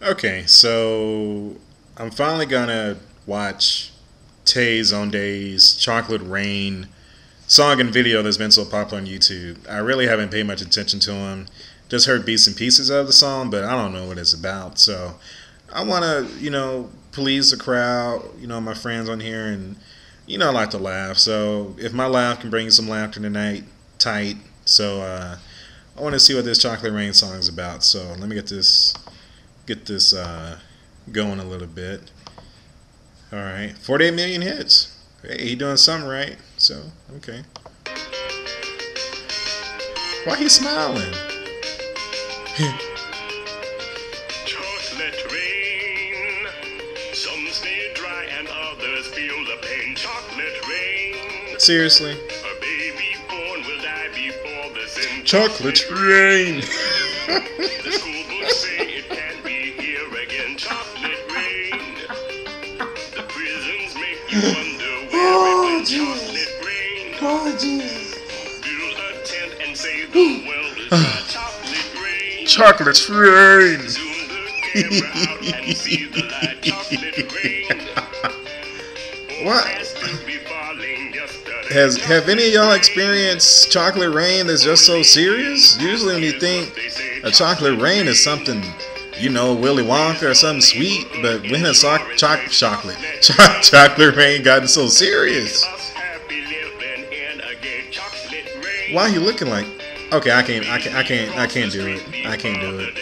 Okay, so I'm finally gonna watch Tay Zonde's Chocolate Rain song and video that's been so popular on YouTube. I really haven't paid much attention to him. Just heard bits and pieces of the song, but I don't know what it's about. So I want to, please the crowd, my friends on here, and I like to laugh. So if my laugh can bring you some laughter tonight, tight. So I want to see what this Chocolate Rain song is about. So let me get this going a little bit. All right, 48 million hits. Hey, he doing something right. So okay. Why he smiling? Chocolate rain. Some stay dry and others feel the pain. Chocolate rain. Seriously? A baby born will die before the sin. Chocolate rain. The school books say it can't be here again. Chocolate rain. The prisons make you wonder where it went. Chocolate rain. Oh, Jesus. Build a tent and say the world is dry. Chocolate rain. Chocolate rain. Zoom the camera out and see the light. Chocolate rain. What? Has to be falling yesterday. Have any of y'all experienced chocolate rain that's just so serious? Usually when you think a chocolate rain is something, Willy Wonka or something sweet, but when has chocolate rain gotten so serious? Why are you looking like? Okay, I can't do it. I can't do it.